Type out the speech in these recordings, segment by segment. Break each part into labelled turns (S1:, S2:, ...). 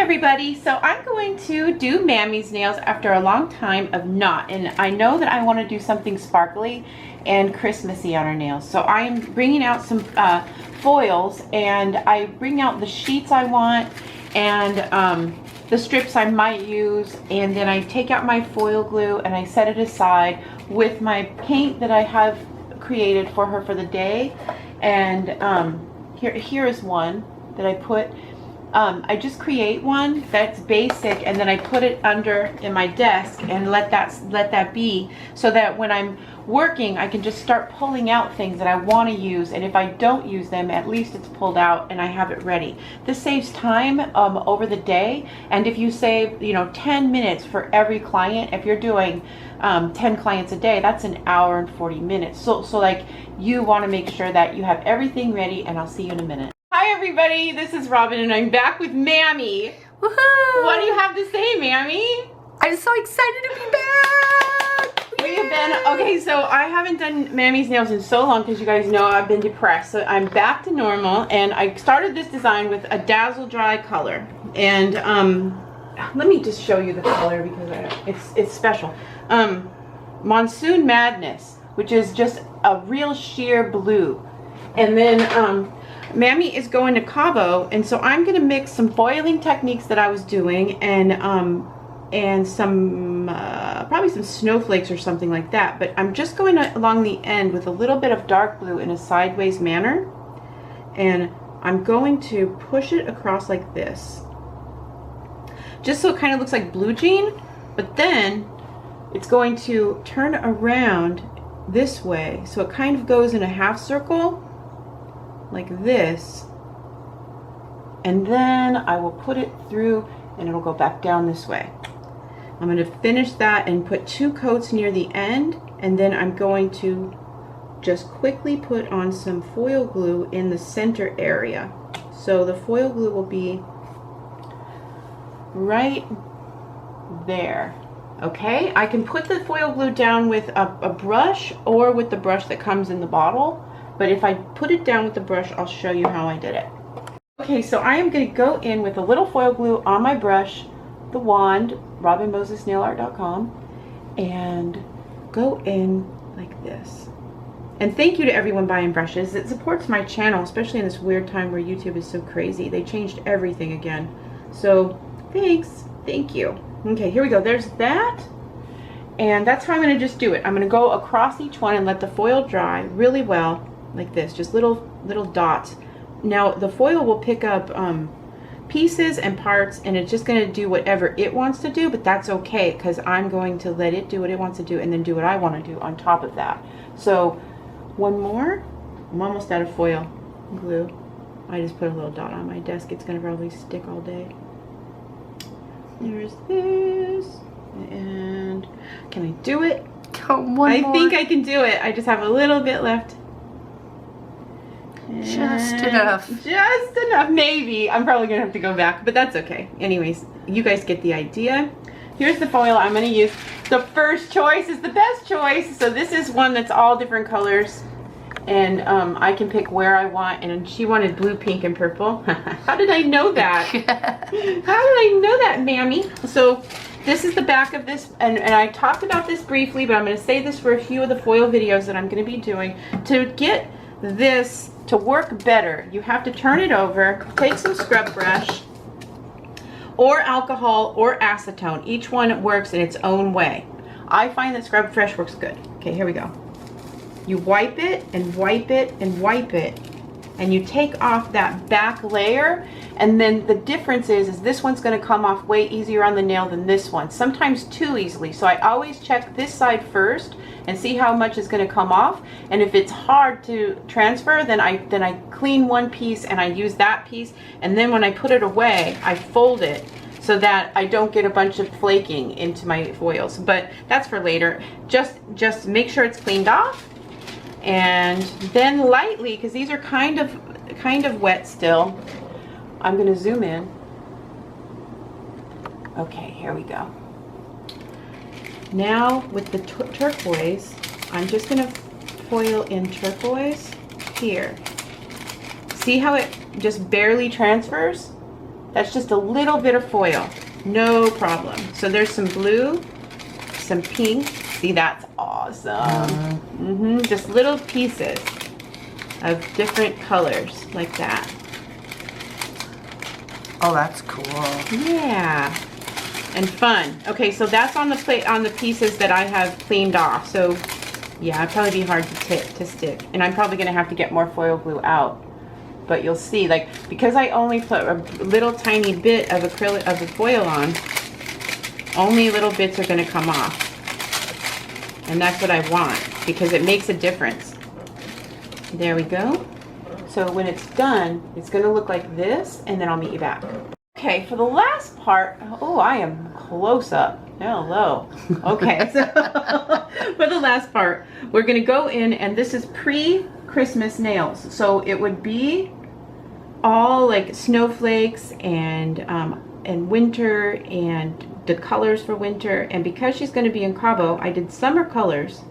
S1: Everybody, so I'm going to do Mammy's nails after a long time of not, and I know that I want to do something sparkly and Christmassy on her nails. So I am bringing out some foils, and I bring out the sheets I want and the strips I might use, and then I take out my foil glue and I set it aside with my paint that I have created for her for the day. And here is one that I put. I just create one that's basic, and then I put it under in my desk and let that be, so that when I'm working I can just start pulling out things that I want to use, and if I don't use them, at least it's pulled out and I have it ready. This saves time over the day, and if you save 10 minutes for every client, if you're doing 10 clients a day, that's an hour and 40 minutes. So like, you want to make sure that you have everything ready, and I'll see you in a minute. Hi everybody, this is Robin and I'm back with Mammy.
S2: Woohoo!
S1: What do you have to say, Mammy?
S2: I'm so excited to be back!
S1: We have been, okay, so I haven't done Mammy's nails in so long because you guys know I've been depressed. So I'm back to normal, and I started this design with a Dazzle Dry color. And let me just show you the color because it's special. Monsoon Madness, which is just a real sheer blue. And then Mammy is going to Cabo, and so I'm going to mix some foiling techniques that I was doing, and some probably some snowflakes or something like that. But I'm just going along the end with a little bit of dark blue in a sideways manner, and I'm going to push it across like this, just so it kind of looks like blue jean. But then it's going to turn around this way, so it kind of goes in a half circle like this, and then I will put it through and it'll go back down this way. I'm going to finish that and put 2 coats near the end, and then I'm going to just quickly put on some foil glue in the center area. So the foil glue will be right there. Okay, I can put the foil glue down with a brush or with the brush that comes in the bottle. But if I put it down with the brush, I'll show you how I did it. Okay, so I am going to go in with a little foil glue on my brush, the wand, robinmosesnailart.com, and go in like this. And thank you to everyone buying brushes. It supports my channel, especially in this weird time where YouTube is so crazy. They changed everything again. So thanks, thank you. Okay, here we go. There's that. And that's how I'm going to just do it. I'm going to go across each one and let the foil dry really well. Like this, just little dots. Now the foil will pick up pieces and parts, and it's just going to do whatever it wants to do, but that's okay because I'm going to let it do what it wants to do and then do what I want to do on top of that. So one more. I'm almost out of foil glue. I just put a little dot on my desk. It's going to probably stick all day. There's this. And can I do it? I think I can do it. I just have a little bit left.
S2: Just enough.
S1: Just enough, maybe. I'm probably gonna have to go back, but that's okay. Anyways, you guys get the idea. Here's the foil I'm gonna use. The first choice is the best choice. So this is one that's all different colors, and I can pick where I want. And she wanted blue, pink, and purple. How did I know that? How did I know that, Mammy? So this is the back of this, and I talked about this briefly, but I'm going to say this for a few of the foil videos that I'm going to be doing. To get this to work better, you have to turn it over, take some scrub brush, or alcohol, or acetone. Each one works in its own way. I find that scrub fresh works good. Okay, here we go. You wipe it, and wipe it, and wipe it, and you take off that back layer, and then the difference is this one's going to come off way easier on the nail than this one, sometimes too easily. So I always check this side first and see how much is going to come off, and if it's hard to transfer, then I clean one piece and I use that piece, and then when I put it away I fold it so that I don't get a bunch of flaking into my foils. But that's for later. Just make sure it's cleaned off, and then lightly, because these are kind of wet still, I'm going to zoom in. Okay, here we go. Now with the turquoise, I'm just going to foil in turquoise here. See how it just barely transfers? That's just a little bit of foil. No problem. So there's some blue, some pink. See, that's awesome. Just little pieces of different colors like that.
S2: Oh, that's cool.
S1: Yeah. And fun. Okay, so that's on the plate, on the pieces that I have cleaned off. So yeah, it'd probably be hard to stick. And I'm probably gonna have to get more foil glue out. But you'll see, like, because I only put a little tiny bit of acrylic of the foil on, only little bits are gonna come off. And that's what I want, because it makes a difference. There we go. So when it's done, it's gonna look like this, and then I'll meet you back. Okay, for the last part, oh, I am close up. Hello. Okay, so for the last part, we're gonna go in, and this is pre-Christmas nails. So it would be all like snowflakes and winter and the colors for winter. And because she's gonna be in Cabo, I did summer colors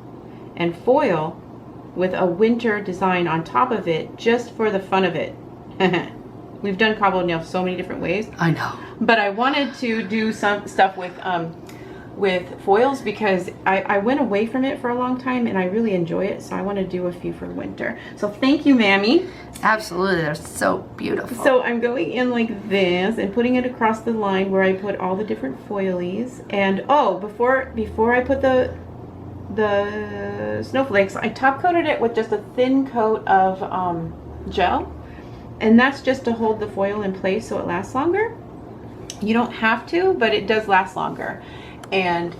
S1: and foil with a winter design on top of it, just for the fun of it. We've done Cabo nails so many different ways.
S2: I know.
S1: But I wanted to do some stuff with foils because I went away from it for a long time and I really enjoy it. So I want to do a few for winter. So thank you, Mammy.
S2: Absolutely, they're so beautiful.
S1: So I'm going in like this and putting it across the line where I put all the different foilies. And oh, before I put the snowflakes, I top coated it with just a thin coat of gel, and that's just to hold the foil in place so it lasts longer. You don't have to, but it does last longer. And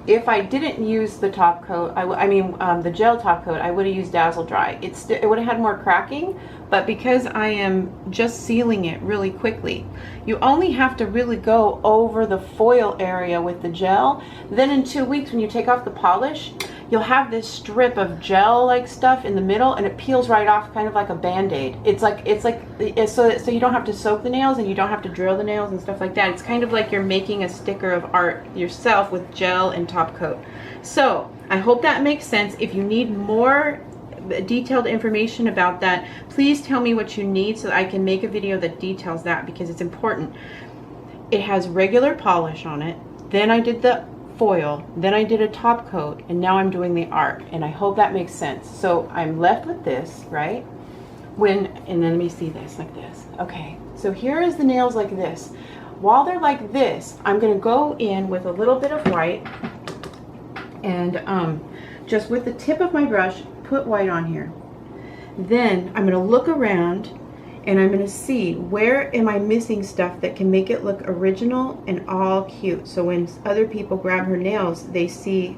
S1: if I didn't use the top coat, the gel top coat, I would have used Dazzle Dry. It would have had more cracking, but because I am just sealing it really quickly, you only have to really go over the foil area with the gel. Then in 2 weeks, when you take off the polish, you'll have this strip of gel-like stuff in the middle, and it peels right off, kind of like a Band-Aid. So you don't have to soak the nails and you don't have to drill the nails and stuff like that. It's kind of like you're making a sticker of art yourself with gel and top coat. So I hope that makes sense. If you need more detailed information about that, please tell me what you need so that I can make a video that details that, because it's important. It has regular polish on it. Then I did the foil, then I did a top coat, and now I'm doing the art, and I hope that makes sense. So I'm left with this, right? And then let me see this, like this. Okay, so here is the nails like this. While they're like this, I'm gonna go in with a little bit of white, and just with the tip of my brush, put white on here. Then I'm gonna look around, and I'm gonna see where am I missing stuff that can make it look original and all cute. So when other people grab her nails, they see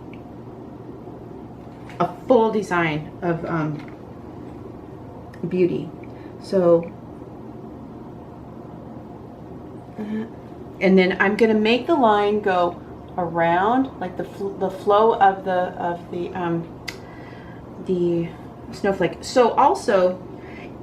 S1: a full design of beauty. So, and then I'm gonna make the line go around, like the flow of the snowflake. So also,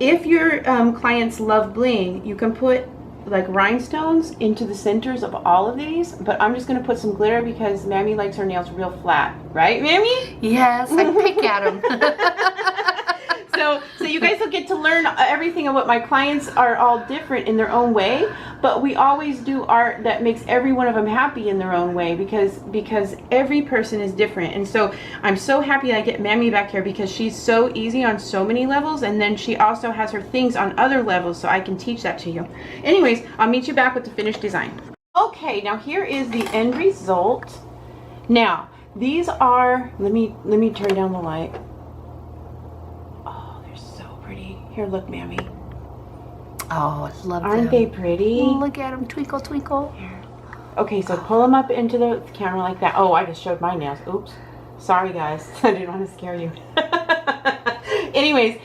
S1: if your clients love bling, you can put like rhinestones into the centers of all of these, but I'm just going to put some glitter because Mammy likes her nails real flat. Right, Mammy?
S2: Yes, I pick at them.
S1: So you guys will get to learn everything of what my clients are all different in their own way, but we always do art that makes every one of them happy in their own way, because every person is different. And so I'm so happy I get Mammy back here because she's so easy on so many levels, and then she also has her things on other levels, so I can teach that to you. Anyways, I'll meet you back with the finished design. Okay, now here is the end result. Now, these are, let me turn down the light. Here, look, Mammy.
S2: Oh, I love them.
S1: Aren't they pretty?
S2: Look at them, twinkle, twinkle.
S1: Here. Okay, so pull them up into the camera like that. Oh, I just showed my nails. Oops. Sorry, guys. I didn't want to scare you. Anyways,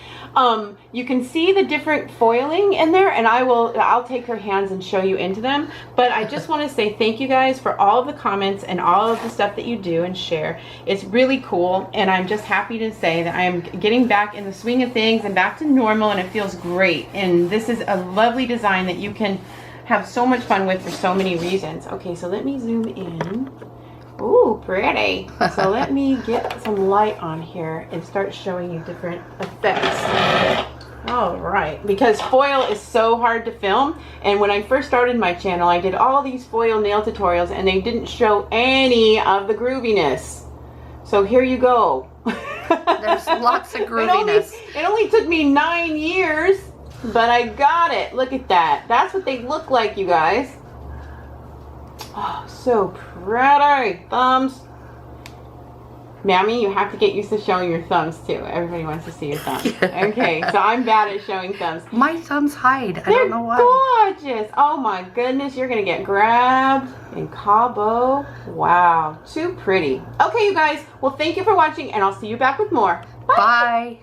S1: you can see the different foiling in there, and I'll take her hands and show you into them. But I just want to say thank you guys for all of the comments and all of the stuff that you do and share. It's really cool, and I'm just happy to say that I am getting back in the swing of things and back to normal, and it feels great. And this is a lovely design that you can have so much fun with for so many reasons. Okay, so let me zoom in. Ooh, pretty. So let me get some light on here and start showing you different effects. All right, because foil is so hard to film, and when I first started my channel, I did all these foil nail tutorials, and they didn't show any of the grooviness. So here you go.
S2: There's lots of grooviness.
S1: It only took me 9 years, but I got it. Look at that. That's what they look like, you guys. Oh, so pretty. Thumbs. Mammy, you have to get used to showing your thumbs too. Everybody wants to see your thumbs. Okay, so I'm bad at showing thumbs.
S2: My thumbs hide. I
S1: They're
S2: don't know why.
S1: gorgeous. Oh my goodness, you're gonna get grabbed in Cabo. Wow, too pretty. Okay, you guys. Well, thank you for watching, and I'll see you back with more. Bye.
S2: Bye.